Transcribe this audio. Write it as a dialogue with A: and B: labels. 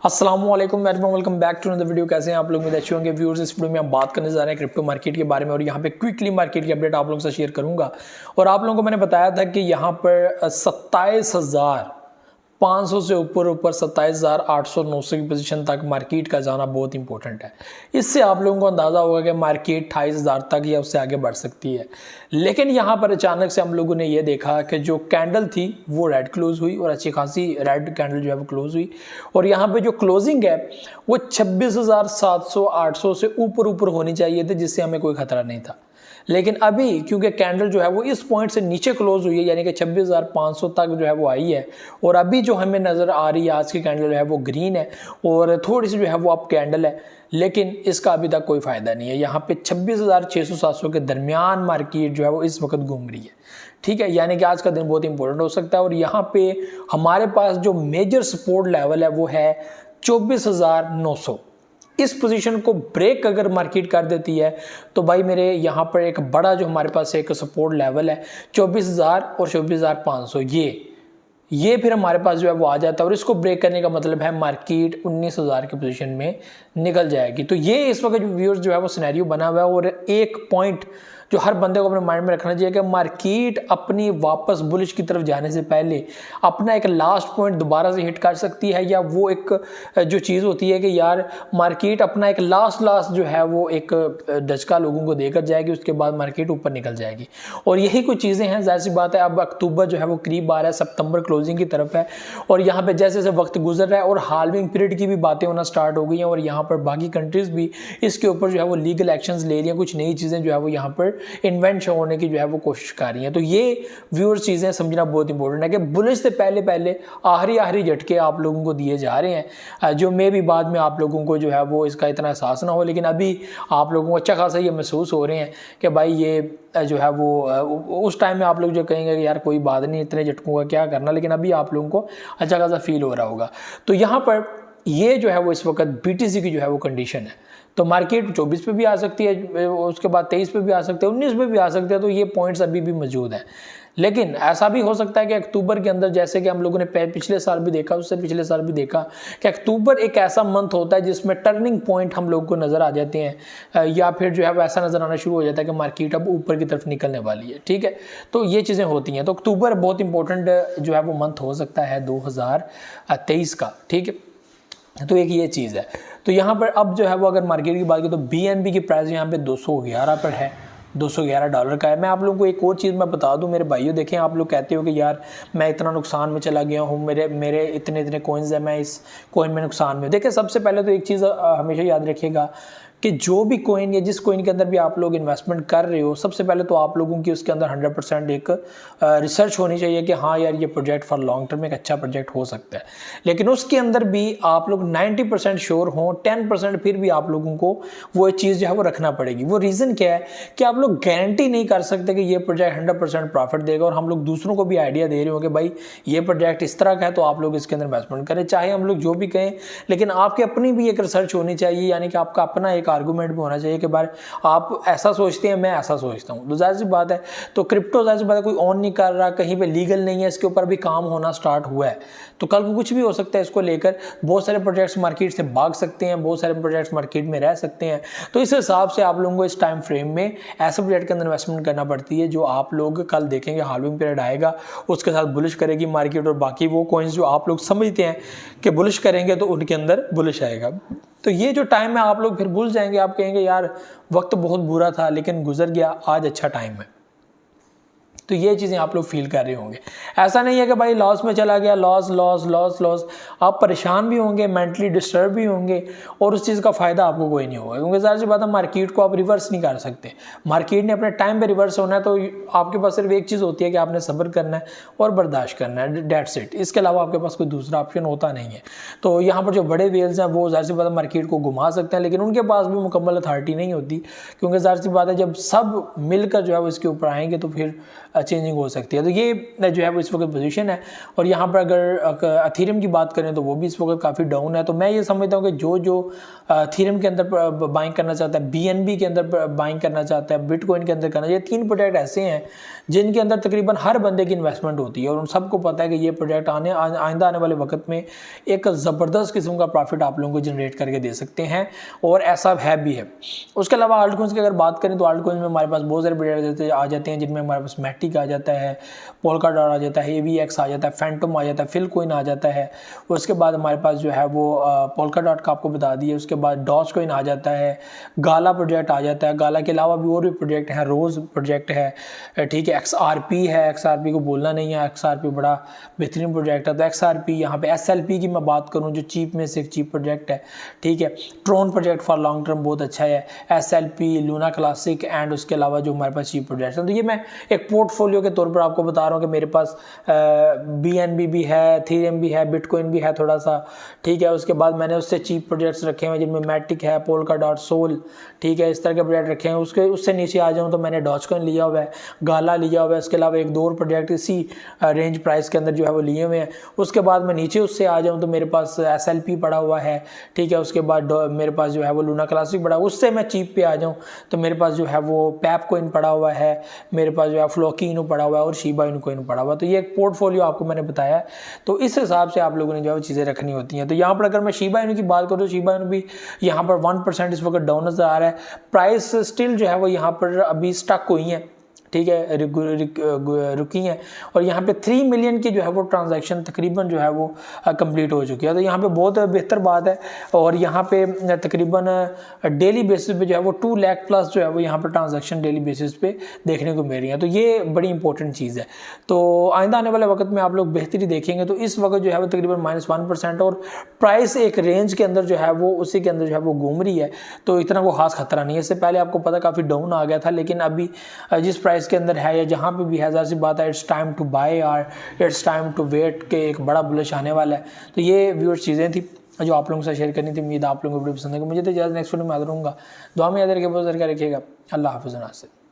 A: अस्सलामुअलैकुम welcome back to another video. कैसे हैं आप लोग? मेरे अच्छे होंगे व्यूअर्स। इस वीडियो में हम बात करने जा रहे हैं क्रिप्टो मार्केट के बारे में और यहाँ पे क्विकली मार्केट की अपडेट आप लोगों से शेयर करूंगा। और आप लोगों को मैंने बताया था कि यहाँ पर 27,500 से ऊपर 27,800-900 की पोजीशन तक मार्केट का जाना बहुत इंपॉर्टेंट है। इससे आप लोगों को अंदाज़ा होगा कि मार्केट 28,000 तक या उससे आगे बढ़ सकती है। लेकिन यहाँ पर अचानक से हम लोगों ने ये देखा कि जो कैंडल थी वो रेड क्लोज हुई और अच्छी खासी रेड कैंडल जो है वो क्लोज हुई। और यहाँ पे जो क्लोजिंग है वो 26,700-800 से ऊपर होनी चाहिए थी, जिससे हमें कोई खतरा नहीं था। लेकिन अभी क्योंकि कैंडल जो है वो इस पॉइंट से नीचे क्लोज हुई है, यानी कि 26,500 तक जो है वो आई है। और अभी जो हमें नज़र आ रही है आज की कैंडल जो है वो ग्रीन है और थोड़ी सी जो है वो अप कैंडल है, लेकिन इसका अभी तक कोई फ़ायदा नहीं है। यहाँ पे 26,600-700 के दरमियान मार्केट जो है वो इस वक्त घूम रही है। ठीक है, यानी कि आज का दिन बहुत इंपॉर्टेंट हो सकता है। और यहाँ पे हमारे पास जो मेजर सपोर्ट लेवल है वो है 24,900। इस पोजीशन को ब्रेक अगर मार्केट कर देती है तो भाई मेरे यहाँ पर एक बड़ा जो हमारे पास एक सपोर्ट लेवल है 24,000 और 24,500, ये फिर हमारे पास जो है वो आ जाता है। और इसको ब्रेक करने का मतलब है मार्केट 19,000 की पोजीशन में निकल जाएगी। तो ये इस वक्त जो व्यूअर्स जो है वो सिनेरियो बना हुआ है। और एक पॉइंट जो हर बंदे को अपने माइंड में रखना चाहिए कि मार्केट अपनी वापस बुलिश की तरफ जाने से पहले अपना एक लास्ट पॉइंट दोबारा से हिट कर सकती है, या वो एक जो चीज़ होती है कि यार मार्केट अपना एक लास्ट जो है वो एक दचका लोगों को देकर जाएगी, उसके बाद मार्केट ऊपर निकल जाएगी। और यही कुछ चीज़ें हैं। जाहिर सी बात है अब अक्टूबर जो है वो करीब आ रहा है, सितंबर क्लोजिंग की तरफ है और यहाँ पर जैसे जैसे वक्त गुजर रहा है और हाल्विंग पीरियड की भी बातें होना स्टार्ट हो गई हैं। और यहाँ पर बाकी कंट्रीज़ भी इसके ऊपर जो है वो लीगल एक्शंस ले रही हैं, कुछ नई चीज़ें जो है वो यहाँ पर इन्वेंट होने की जो है वो कोशिश कर रही हैं। तो ये व्यूअर्स चीज़ें समझना बहुत इंपॉर्टेंट है कि बुलिश से पहले आखिरी झटके आप लोगों को दिए जा रहे हैं, जो मे भी बाद में आप लोगों को जो है वो इसका इतना एहसास ना हो, लेकिन अभी आप लोगों को अच्छा खासा ये महसूस हो रहे हैं कि भाई ये जो है वो उस टाइम में आप लोग जो कहेंगे कि यार कोई बात नहीं, इतने झटकों का क्या करना, लेकिन अभी आप लोगों को अच्छा खासा फील हो रहा होगा। तो यहाँ पर ये जो है वो इस वक्त BTC की जो है वो कंडीशन है। तो मार्केट 24 पे भी आ सकती है, उसके बाद 23 पे भी आ सकते हैं, 19 पे भी आ सकते हैं। तो ये पॉइंट्स अभी भी मौजूद हैं। लेकिन ऐसा भी हो सकता है कि अक्टूबर के अंदर, जैसे कि हम लोगों ने पिछले साल भी देखा, उससे पिछले साल भी देखा कि अक्टूबर एक ऐसा मंथ होता है जिसमें टर्निंग पॉइंट हम लोग को नज़र आ जाते हैं, या फिर जो है वो ऐसा नज़र आना शुरू हो जाता है कि मार्केट अब ऊपर की तरफ निकलने वाली है। ठीक है, तो ये चीज़ें होती हैं। तो अक्टूबर बहुत इंपॉर्टेंट जो है वो मंथ हो सकता है 2023 का। ठीक है, तो एक ये चीज़ है। तो यहाँ पर अब जो है वो अगर मार्केट की बात करें तो BNB की प्राइस यहाँ पे 211 पर है, $211 का है। मैं आप लोगों को एक और चीज़ मैं बता दूं मेरे भाइयों, देखें आप लोग कहते हो कि यार मैं इतना नुकसान में चला गया हूँ, मेरे इतने कॉइन्स हैं, मैं इस कॉइन में नुकसान में। देखिए सबसे पहले तो एक चीज़ हमेशा याद रखिएगा कि जो भी कॉइन या जिस कॉइन के अंदर भी आप लोग इन्वेस्टमेंट कर रहे हो, सबसे पहले तो आप लोगों की उसके अंदर 100% एक रिसर्च होनी चाहिए कि हाँ यार ये प्रोजेक्ट फॉर लॉन्ग टर्म एक अच्छा प्रोजेक्ट हो सकता है। लेकिन उसके अंदर भी आप लोग 90% श्योर हों, 10% फिर भी आप लोगों को वो चीज़ जो है वो रखना पड़ेगी। वो रीज़न क्या है कि आप लोग गारंटी नहीं कर सकते कि ये प्रोजेक्ट 100% प्रॉफिट देगा। और हम लोग दूसरों को भी आइडिया दे रहे हो कि भाई ये प्रोजेक्ट इस तरह का है तो आप लोग इसके अंदर इन्वेस्टमेंट करें, चाहे हम लोग जो भी कहें, लेकिन आपकी अपनी भी एक रिसर्च होनी चाहिए, यानी कि आपका अपना एक आर्गूमेंट भी होना चाहिए कि बार आप ऐसा सोचते हैं, मैं ऐसा सोचता हूं। तो जाहिर सी बात है, तो क्रिप्टो जाहिर सी बात है कोई ऑन नहीं कर रहा, कहीं पे लीगल नहीं है, इसके ऊपर भी काम होना स्टार्ट हुआ है। तो कल को कुछ भी हो सकता है इसको लेकर। बहुत सारे प्रोजेक्ट्स मार्केट से भाग सकते हैं, बहुत सारे प्रोजेक्ट्स मार्केट में रह सकते हैं। तो इस हिसाब से आप लोगों को इस टाइम फ्रेम में ऐसे प्रोजेक्ट के अंदर इन्वेस्टमेंट करना पड़ती है जो आप लोग कल देखेंगे हाल्विंग पीरियड आएगा, उसके साथ बुलिश करेगी मार्केट। और बाकी वो कॉइन्स जो आप लोग समझते हैं कि बुलिश करेंगे तो उनके अंदर बुलिश आएगा। तो ये जो टाइम है आप लोग फिर भूल जाएंगे, आप कहेंगे यार वक्त बहुत बुरा था लेकिन गुजर गया, आज अच्छा टाइम है। तो ये चीज़ें आप लोग फील कर रहे होंगे। ऐसा नहीं है कि भाई लॉस में चला गया, लॉस। आप परेशान भी होंगे, मेंटली डिस्टर्ब भी होंगे और उस चीज़ का फ़ायदा आपको कोई नहीं होगा, क्योंकि ज़ाहिर सी बात है मार्केट को आप रिवर्स नहीं कर सकते। मार्केट ने अपने टाइम पे रिवर्स होना है, तो आपके पास सिर्फ एक चीज़ होती है कि आपने सब्र करना है और बर्दाश्त करना है, डेट्स इट। इसके अलावा आपके पास कोई दूसरा ऑप्शन होता नहीं है। तो यहाँ पर जो बड़े वेल्स हैं वो ज़ाहिर सी बात है मार्केट को घुमा सकते हैं, लेकिन उनके पास भी मुकम्मल अथॉरिटी नहीं होती, क्योंकि ज़ाहिर सी बात है जब सब मिलकर जो है वो इसके ऊपर आएंगे तो फिर चेंजिंग हो सकती है। तो ये जो है वो इस वक्त पोजीशन है। और यहाँ पर अगर अथीरियम की बात करें तो वो भी इस वक्त काफ़ी डाउन है। तो मैं ये समझता हूँ कि जो अथीरियम के अंदर बाइंग करना चाहता है, BNB के अंदर बाइंग करना चाहता है, बिटकॉइन के अंदर करना, ये 3 प्रोजेक्ट ऐसे हैं जिनके अंदर तकरीबन हर बंदे की इन्वेस्टमेंट होती है और उन सबको पता है कि ये प्रोजेक्ट आइंदा आने वाले वक्त में एक ज़बरदस्त किस्म का प्रॉफिट आप लोगों को जनरेट करके दे सकते हैं, और ऐसा है भी है। उसके अलावा आल्ट कॉइन्स की अगर बात करें तो आल्ट कॉइन्स में हमारे पास बहुत सारे प्रोजेक्ट आ जाते हैं, जिनमें हमारे पास मैटिक आ जाता है, पोल्काडॉट आ जाता है, AVX आ जाता है, फैंटम आ जाता है, फिल कॉइन आ जाता है। उसके बाद हमारे पास जो है वो पोल्काडॉट का आपको बता दिए। उसके बाद डॉज कॉइन आ जाता है, गाला प्रोजेक्ट आ जाता है। गाला के अलावा भी और भी प्रोजेक्ट हैं, रोज़ प्रोजेक्ट है, ठीक है, XRP है, XRP को बोलना नहीं है, XRP बड़ा बेहतरीन प्रोजेक्ट है। तो XRP, यहाँ पे SLP की मैं बात करूँ जो चीप में से एक चीप प्रोजेक्ट है, ठीक है। Tron project for long term बहुत अच्छा है, SLP, लूना क्लासिक एंड उसके अलावा जो हमारे पास चीप प्रोजेक्ट है। तो ये मैं एक पोर्टफोलियो के तौर पर आपको बता रहा हूँ कि मेरे पास BNB भी है, एथेरियम भी है, बिटकॉइन भी है थोड़ा सा, ठीक है। उसके बाद मैंने उससे चीप प्रोजेक्ट्स रखे हुए जिनमें मैटिक है, पोल्काडॉट, सोल, ठीक है, इस तरह के प्रोजेक्ट रखे हैं। उससे नीचे आ जाऊँ तो मैंने डॉजकॉइन लिया हुआ है, गाला लिया हुआ है, इसके अलावा एक दो और प्रोजेक्ट इसी रेंज प्राइस के अंदर जो है वो लिए हुए हैं। उसके बाद मैं नीचे उससे आ जाऊँ तो मेरे पास SLP पड़ा हुआ है, ठीक है। उसके बाद मेरे पास जो है वो लूना क्लासिक पड़ा, उससे मैं चीप पे आ जाऊँ तो मेरे पास जो है वो पैप कॉइन पड़ा हुआ है, मेरे पास जो है फ्लोकी इनू पड़ा हुआ है और शिबा इनू कॉइन पड़ा हुआ है। तो ये एक पोर्टफोलियो आपको मैंने बताया है, तो इस हिसाब से आप लोगों ने जो है चीज़ें रखनी होती हैं। तो यहाँ पर अगर मैं शिबा इनू की बात करूँ तो शिबा इनू भी यहाँ पर 1% इस वक्त डाउन नजर आ रहा है। प्राइस स्टिल जो है वो यहाँ पर अभी स्टक हुई है, ठीक है, रुकी हैं। और यहाँ पे 3 मिलियन की जो है वो ट्रांजैक्शन तकरीबन जो है वो कंप्लीट हो चुकी है। तो यहाँ पे बहुत बेहतर बात है। और यहाँ पे तकरीबन डेली बेसिस पे जो है वो 2 लाख प्लस जो है वो यहाँ पर ट्रांजैक्शन डेली बेसिस पे देखने को मिल रही है। तो ये बड़ी इंपॉर्टेंट चीज़ है। तो आइंदा आने वाले वक्त में आप लोग बेहतरी देखेंगे। तो इस वक्त जो है वो तकरीबन -1% और प्राइस एक रेंज के अंदर जो है वो उसी के अंदर जो है वो घूम रही है। तो इतना वो खास खतरा नहीं है। इससे पहले आपको पता काफ़ी डाउन आ गया था, लेकिन अभी जिस प्राइस के अंदर है या जहाँ पे भी है, ज़ाहिर सी बात है, इट्स टाइम टू बाय और इट्स टाइम टू वेट के एक बड़ा बुलिश आने वाला है। तो ये व्यूअर्स चीज़ें थी जो आप लोगों के साथ शेयर करनी थी। उम्मीद आप लोगों को वीडियो पसंद है। मुझे तो ज़्यादा नेक्स्ट वीडियो में हाजिर होऊंगा। दुआ में याद रखिए, बहुत रखिएगा। अल्लाह हाफ़िज़।